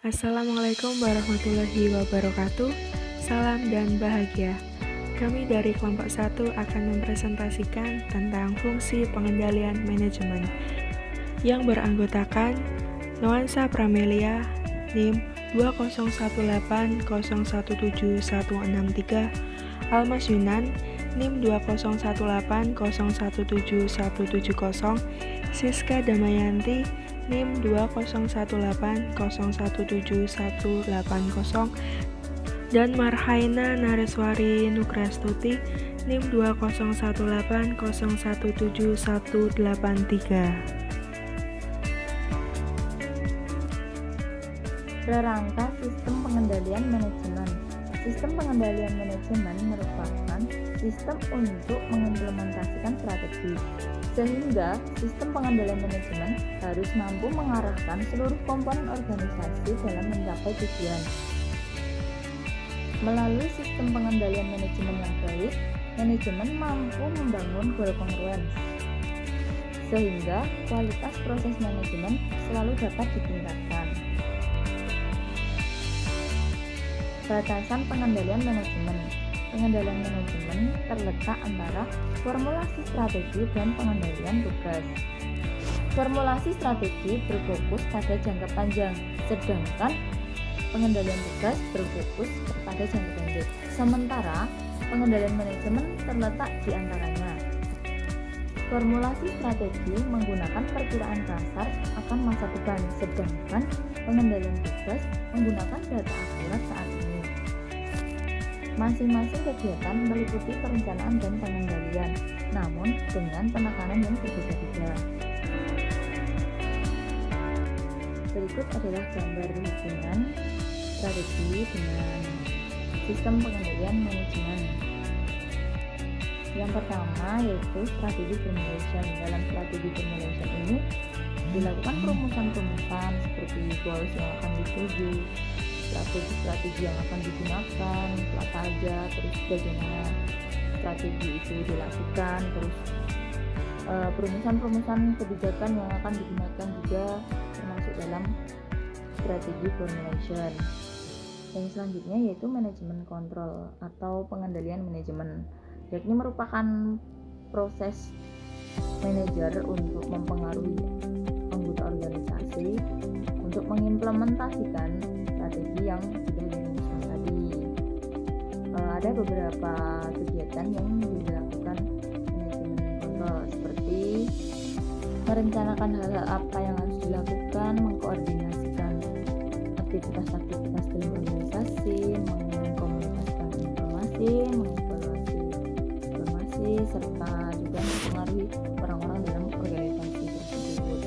Assalamualaikum warahmatullahi wabarakatuh. Salam dan bahagia. Kami dari kelompok 1 akan mempresentasikan tentang fungsi pengendalian manajemen yang beranggotakan Nuansa Pramelia, NIM 20180171163, Almas Yunan, NIM 20180171170, Siska Damayanti, NIM 20180171180, dan Marhaina Nareswari Nugrastuti, NIM 20180171183. Rangka sistem pengendalian manajemen. Sistem pengendalian manajemen merupakan sistem untuk mengimplementasikan strategi, sehingga sistem pengendalian manajemen harus mampu mengarahkan seluruh komponen organisasi dalam mencapai tujuan. Melalui sistem pengendalian manajemen yang baik, manajemen mampu membangun goal congruence, sehingga kualitas proses manajemen selalu dapat ditingkatkan. Batasan pengendalian manajemen. Pengendalian manajemen terletak antara formulasi strategi dan pengendalian tugas. Formulasi strategi berfokus pada jangka panjang, sedangkan pengendalian tugas berfokus pada jangka pendek. Sementara pengendalian manajemen terletak di antaranya. Formulasi strategi menggunakan perkiraan kasar akan masa depan, sedangkan pengendalian tugas menggunakan data akurat saat ini. Masing-masing kegiatan meliputi perencanaan dan pengendalian, namun dengan penekanan yang berbeda-beda. Berikut adalah gambar hubungan strategi dengan sistem pengendalian manajemen. Yang pertama yaitu strategi formulation. Dalam strategi formulation ini dilakukan perumusan-perumusan seperti goals yang akan dituju, strategi-strategi yang akan digunakan, apa aja, terus bagaimana strategi itu dilakukan, terus perumusan-perumusan kebijakan yang akan digunakan juga termasuk dalam strategi formulation. Yang selanjutnya yaitu manajemen kontrol atau pengendalian manajemen, yakni merupakan proses manajer untuk mempengaruhi anggota organisasi untuk mengimplementasikan strategi yang sudah dirumuskan tadi. Ada beberapa kegiatan yang dilakukan manajemen kontrol seperti merencanakan hal-hal apa yang harus dilakukan, mengkoordinasikan aktivitas-aktivitas dalam organisasi, mengkomunikasikan informasi, mengevaluasi informasi, serta juga mempengaruhi orang-orang dalam organisasi tersebut.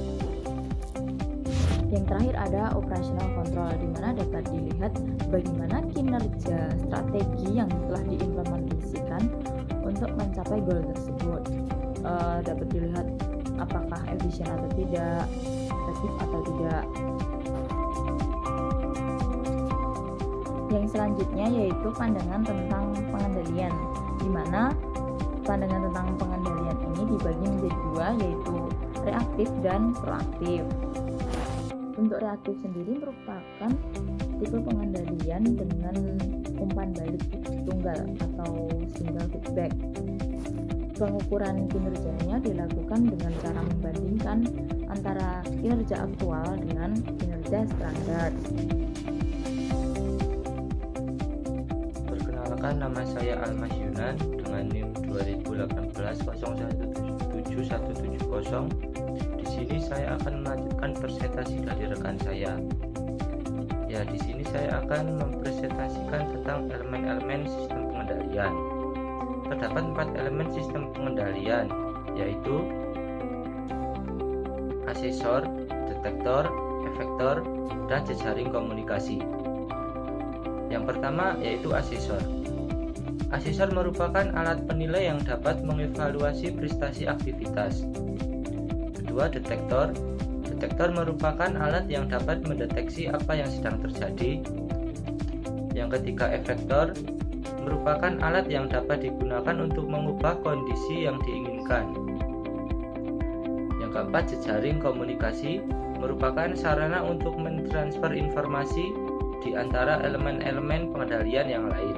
Yang terakhir ada operational control, di mana dapat dilihat bagaimana kinerja strategi yang telah diimplementasikan untuk mencapai goal tersebut. Dapat dilihat apakah efisien atau tidak, efektif atau tidak. Yang selanjutnya yaitu pandangan tentang pengendalian, di mana pandangan tentang pengendalian ini dibagi menjadi dua, yaitu reaktif dan proaktif. Untuk reaktif sendiri merupakan tipe pengendalian dengan umpan balik tunggal atau single feedback. Pengukuran kinerjanya dilakukan dengan cara membandingkan antara kinerja aktual dengan kinerja standar. Perkenalkan, nama saya Almas Yunan dengan NIM 2018-0171170. Di sini saya akan melanjutkan presentasi dari rekan saya. Ya, di sini saya akan mempresentasikan tentang elemen-elemen sistem pengendalian. Terdapat 4 elemen sistem pengendalian, yaitu asesor, detektor, efektor, dan jejaring komunikasi. Yang pertama yaitu asesor. Asesor merupakan alat penilai yang dapat mengevaluasi prestasi aktivitas. Kedua, detektor. Detektor merupakan alat yang dapat mendeteksi apa yang sedang terjadi. Yang ketiga, efektor merupakan alat yang dapat digunakan untuk mengubah kondisi yang diinginkan. Yang keempat, jejaring komunikasi merupakan sarana untuk mentransfer informasi di antara elemen-elemen pengendalian yang lain.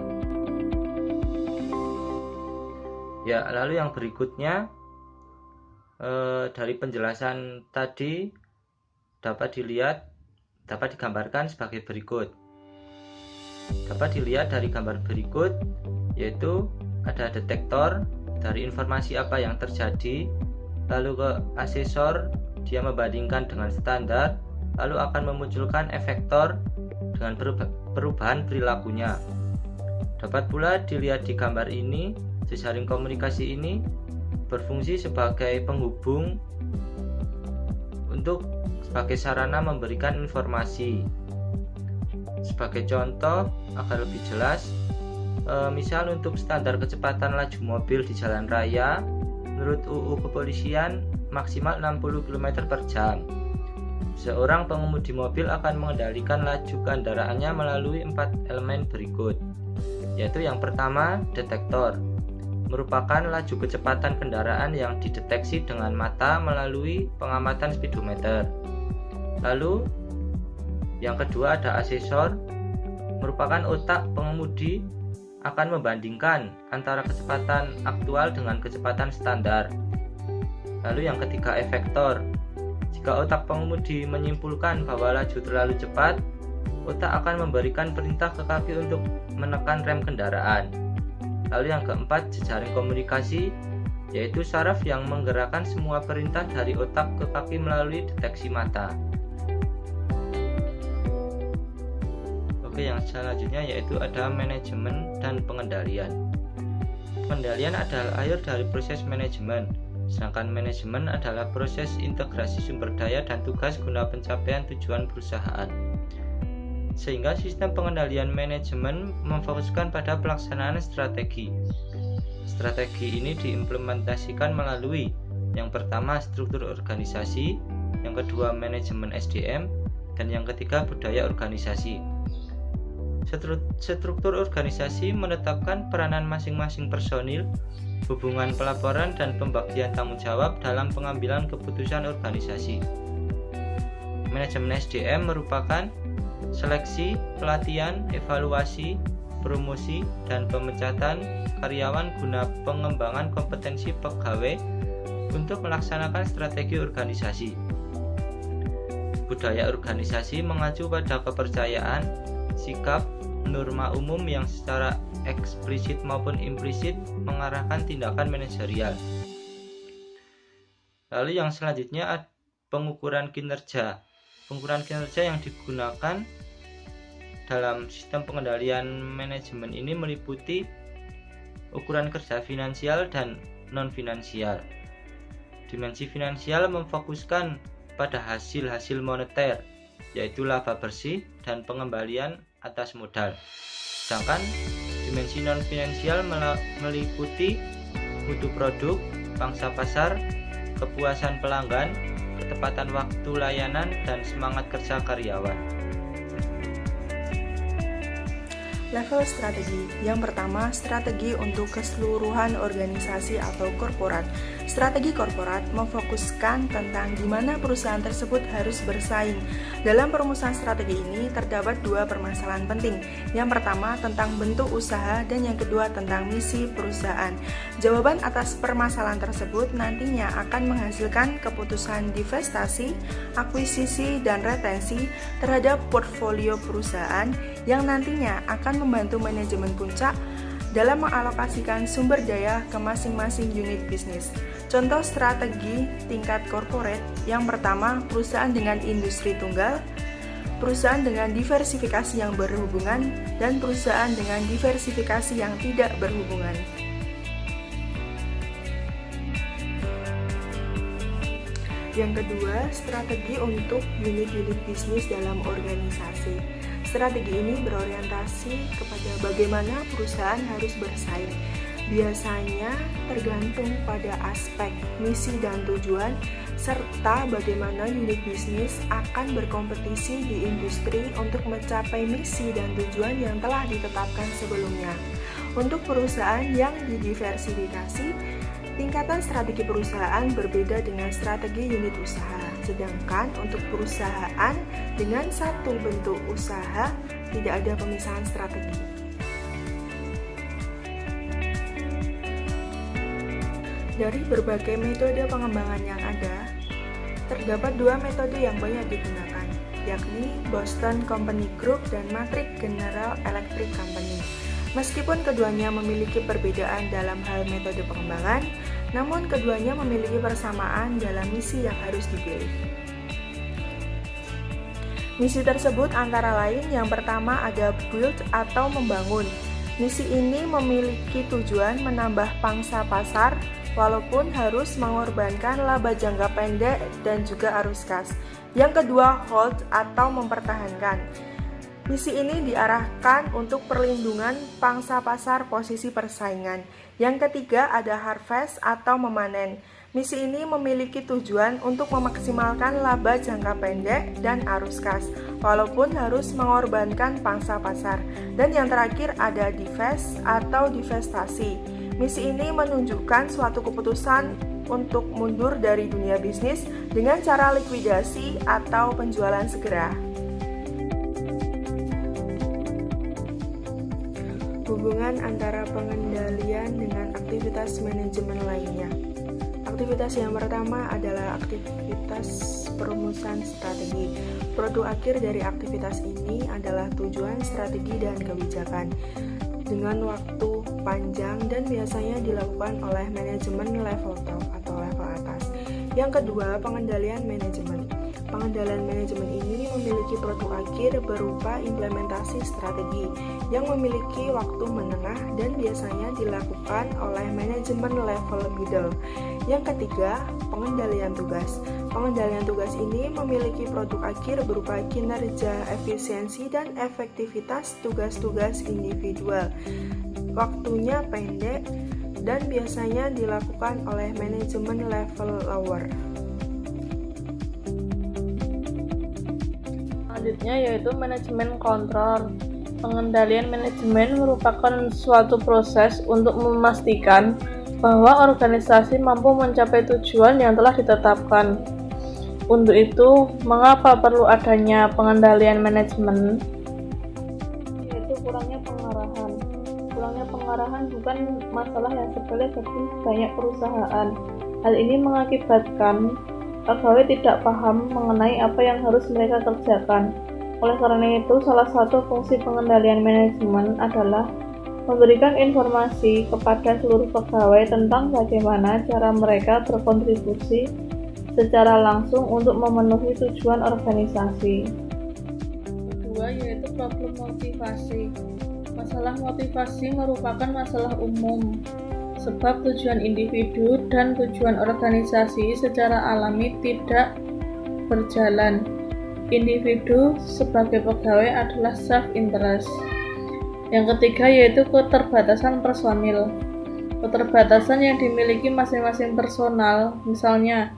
Ya, lalu yang berikutnya dari penjelasan tadi dapat digambarkan sebagai berikut. Dapat dilihat dari gambar berikut, yaitu ada detektor dari informasi apa yang terjadi, lalu ke asesor, dia membandingkan dengan standar, lalu akan memunculkan efektor dengan perubahan perilakunya. Dapat pula dilihat di gambar ini, jejaring komunikasi ini berfungsi sebagai penghubung untuk sebagai sarana memberikan informasi. Sebagai contoh agar lebih jelas, misal untuk standar kecepatan laju mobil di jalan raya menurut UU Kepolisian maksimal 60 km per jam. Seorang pengemudi mobil akan mengendalikan laju kendaraannya melalui 4 elemen berikut, yaitu yang pertama, detektor, merupakan laju kecepatan kendaraan yang dideteksi dengan mata melalui pengamatan speedometer. Lalu yang kedua ada asesor, merupakan otak pengemudi akan membandingkan antara kecepatan aktual dengan kecepatan standar. Lalu yang ketiga efektor, jika otak pengemudi menyimpulkan bahwa laju terlalu cepat, otak akan memberikan perintah ke kaki untuk menekan rem kendaraan. Lalu yang keempat jejaring komunikasi, yaitu saraf yang menggerakkan semua perintah dari otak ke kaki melalui deteksi mata. Yang selanjutnya yaitu ada manajemen dan pengendalian. Pengendalian adalah akhir dari proses manajemen, sedangkan manajemen adalah proses integrasi sumber daya dan tugas guna pencapaian tujuan perusahaan. Sehingga sistem pengendalian manajemen memfokuskan pada pelaksanaan strategi. Strategi ini diimplementasikan melalui yang pertama struktur organisasi, yang kedua manajemen SDM, dan yang ketiga budaya organisasi. Struktur organisasi menetapkan peranan masing-masing personil, hubungan pelaporan dan pembagian tanggung jawab dalam pengambilan keputusan organisasi. Manajemen SDM merupakan seleksi, pelatihan, evaluasi, promosi, dan pemecatan karyawan guna pengembangan kompetensi pegawai untuk melaksanakan strategi organisasi. Budaya organisasi mengacu pada kepercayaan, sikap, norma umum yang secara eksplisit maupun implisit mengarahkan tindakan manajerial. Lalu yang selanjutnya pengukuran kinerja. Pengukuran kinerja yang digunakan dalam sistem pengendalian manajemen ini meliputi ukuran kerja finansial dan non-finansial. Dimensi finansial memfokuskan pada hasil-hasil moneter, yaitu laba bersih dan pengembalian atas modal. Sedangkan dimensi non-finansial meliputi mutu produk, pangsa pasar, kepuasan pelanggan, ketepatan waktu layanan, dan semangat kerja karyawan. Level strategi. Yang pertama, strategi untuk keseluruhan organisasi atau korporat. Strategi korporat memfokuskan tentang di mana perusahaan tersebut harus bersaing. Dalam perumusan strategi ini terdapat dua permasalahan penting. Yang pertama tentang bentuk usaha dan yang kedua tentang misi perusahaan. Jawaban atas permasalahan tersebut nantinya akan menghasilkan keputusan divestasi, akuisisi, dan retensi terhadap portfolio perusahaan yang nantinya akan membantu manajemen puncak dalam mengalokasikan sumber daya ke masing-masing unit bisnis. Contoh strategi tingkat corporate, yang pertama perusahaan dengan industri tunggal, perusahaan dengan diversifikasi yang berhubungan, dan perusahaan dengan diversifikasi yang tidak berhubungan. Yang kedua, strategi untuk unit-unit bisnis dalam organisasi. Strategi ini berorientasi kepada bagaimana perusahaan harus bersaing. Biasanya tergantung pada aspek misi dan tujuan, serta bagaimana unit bisnis akan berkompetisi di industri untuk mencapai misi dan tujuan yang telah ditetapkan sebelumnya. Untuk perusahaan yang didiversifikasi, tingkatan strategi perusahaan berbeda dengan strategi unit usaha. Sedangkan untuk perusahaan dengan satu bentuk usaha tidak ada pemisahan strategi. Dari berbagai metode pengembangan yang ada, terdapat dua metode yang banyak digunakan, yakni Boston Company Group dan Matrix General Electric Company. Meskipun keduanya memiliki perbedaan dalam hal metode pengembangan, namun keduanya memiliki persamaan dalam misi yang harus dipilih. Misi tersebut antara lain yang pertama ada build atau membangun. Misi ini memiliki tujuan menambah pangsa pasar, walaupun harus mengorbankan laba jangka pendek dan juga arus kas. Yang kedua, hold atau mempertahankan. Misi ini diarahkan untuk perlindungan pangsa pasar posisi persaingan. Yang ketiga, ada harvest atau memanen. Misi ini memiliki tujuan untuk memaksimalkan laba jangka pendek dan arus kas, walaupun harus mengorbankan pangsa pasar. Dan yang terakhir ada divest atau divestasi. Misi ini menunjukkan suatu keputusan untuk mundur dari dunia bisnis dengan cara likuidasi atau penjualan segera. Hubungan antara pengendalian dengan aktivitas manajemen lainnya. Aktivitas yang pertama adalah aktivitas perumusan strategi. Produk akhir dari aktivitas ini adalah tujuan, strategi, dan kebijakan dengan waktu panjang dan biasanya dilakukan oleh manajemen level top atau level atas. Yang kedua, pengendalian manajemen. Pengendalian manajemen ini memiliki produk akhir berupa implementasi strategi yang memiliki waktu menengah dan biasanya dilakukan oleh manajemen level middle. Yang ketiga, pengendalian tugas. Pengendalian tugas ini memiliki produk akhir berupa kinerja, efisiensi, dan efektivitas tugas-tugas individual. Waktunya pendek dan biasanya dilakukan oleh manajemen level lower. Selanjutnya yaitu manajemen kontrol. Pengendalian manajemen merupakan suatu proses untuk memastikan bahwa organisasi mampu mencapai tujuan yang telah ditetapkan. Untuk itu, mengapa perlu adanya pengendalian manajemen? Yaitu kurangnya pengarahan. Kurangnya pengarahan bukan masalah yang sepele bagi banyak perusahaan. Hal ini mengakibatkan pegawai tidak paham mengenai apa yang harus mereka kerjakan. Oleh karena itu, salah satu fungsi pengendalian manajemen adalah memberikan informasi kepada seluruh pegawai tentang bagaimana cara mereka berkontribusi secara langsung untuk memenuhi tujuan organisasi. Kedua, yaitu problem motivasi. Masalah motivasi merupakan masalah umum, sebab tujuan individu dan tujuan organisasi secara alami tidak berjalan. Individu sebagai pegawai adalah self-interest. Yang ketiga yaitu keterbatasan personil. Keterbatasan yang dimiliki masing-masing personal, misalnya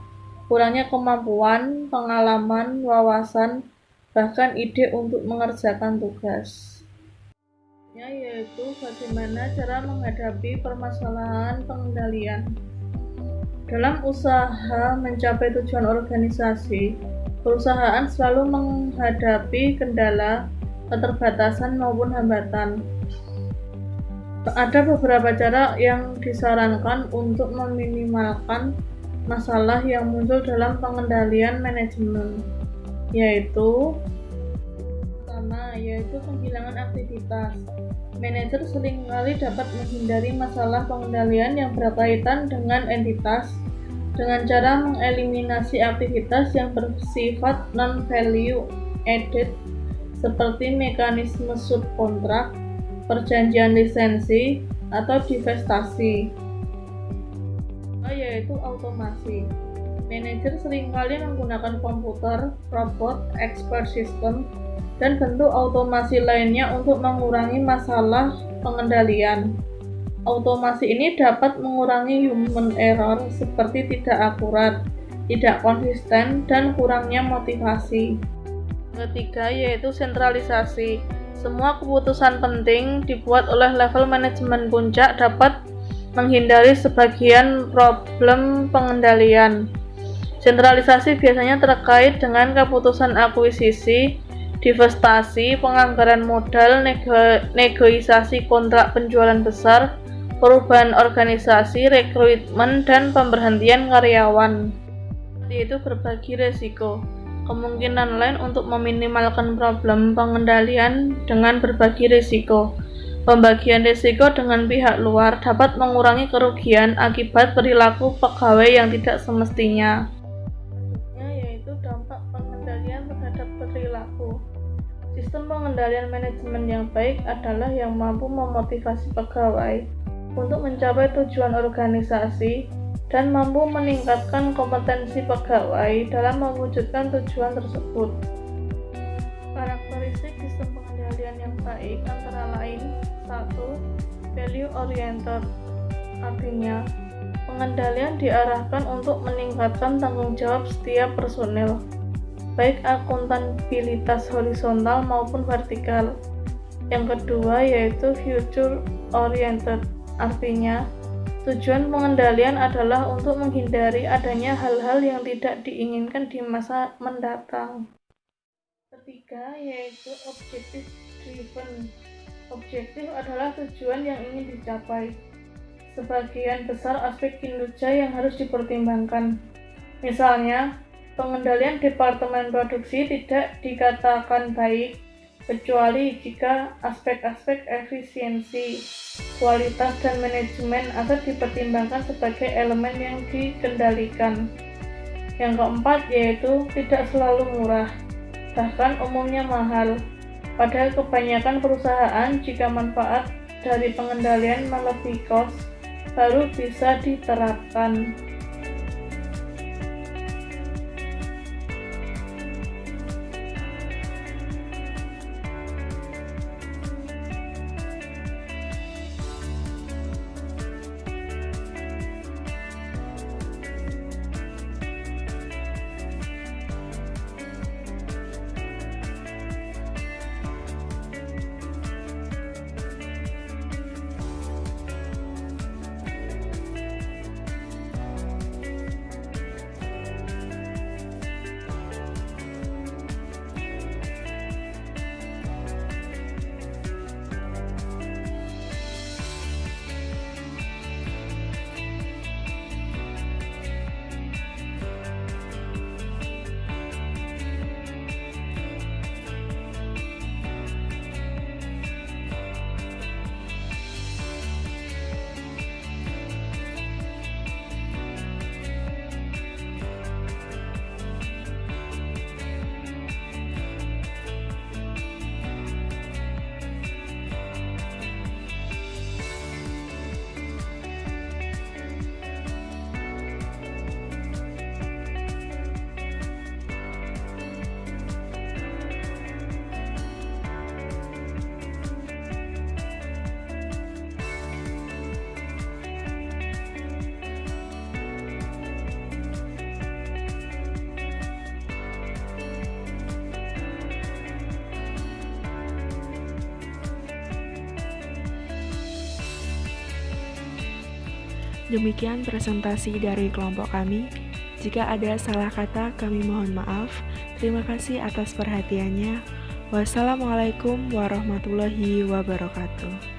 kurangnya kemampuan, pengalaman, wawasan, bahkan ide untuk mengerjakan tugas. Yaitu bagaimana cara menghadapi permasalahan pengendalian. Dalam usaha mencapai tujuan organisasi, perusahaan selalu menghadapi kendala, keterbatasan maupun hambatan. Ada beberapa cara yang disarankan untuk meminimalkan masalah yang muncul dalam pengendalian manajemen, yaitu pertama, yaitu penghilangan aktivitas. Manajer seringkali dapat menghindari masalah pengendalian yang berkaitan dengan entitas dengan cara mengeliminasi aktivitas yang bersifat non-value added seperti mekanisme subkontrak, perjanjian lisensi, atau divestasi. Yaitu automasi. Manajer seringkali menggunakan komputer, robot, expert system, dan bentuk automasi lainnya untuk mengurangi masalah pengendalian. Automasi ini dapat mengurangi human error seperti tidak akurat, tidak konsisten, dan kurangnya motivasi. Ketiga yaitu sentralisasi. Semua keputusan penting dibuat oleh level manajemen puncak dapat menghindari sebagian problem pengendalian. Sentralisasi biasanya terkait dengan keputusan akuisisi, divestasi, penganggaran modal, negosiasi kontrak penjualan besar, perubahan organisasi, rekrutmen, dan pemberhentian karyawan. Yaitu berbagi risiko. Kemungkinan lain untuk meminimalkan problem pengendalian dengan berbagi risiko. Pembagian risiko dengan pihak luar dapat mengurangi kerugian akibat perilaku pegawai yang tidak semestinya. Selanjutnya yaitu dampak pengendalian terhadap perilaku. Sistem pengendalian manajemen yang baik adalah yang mampu memotivasi pegawai untuk mencapai tujuan organisasi dan mampu meningkatkan kompetensi pegawai dalam mewujudkan tujuan tersebut. Karakteristik sistem pengendalian yang baik antara lain: 1. Value oriented, artinya pengendalian diarahkan untuk meningkatkan tanggung jawab setiap personel, baik akuntabilitas horizontal maupun vertikal. Yang kedua yaitu future oriented, artinya tujuan pengendalian adalah untuk menghindari adanya hal-hal yang tidak diinginkan di masa mendatang. Ketiga yaitu objective driven. Objektif adalah tujuan yang ingin dicapai. Sebagian besar aspek kinerja yang harus dipertimbangkan. Misalnya, pengendalian departemen produksi tidak dikatakan baik kecuali jika aspek-aspek efisiensi, kualitas, dan manajemen aset dipertimbangkan sebagai elemen yang dikendalikan. Yang keempat yaitu tidak selalu murah, bahkan umumnya mahal. Pada kebanyakan perusahaan, jika manfaat dari pengendalian melebihi cost, baru bisa diterapkan. Demikian presentasi dari kelompok kami. Jika ada salah kata, kami mohon maaf. Terima kasih atas perhatiannya. Wassalamualaikum warahmatullahi wabarakatuh.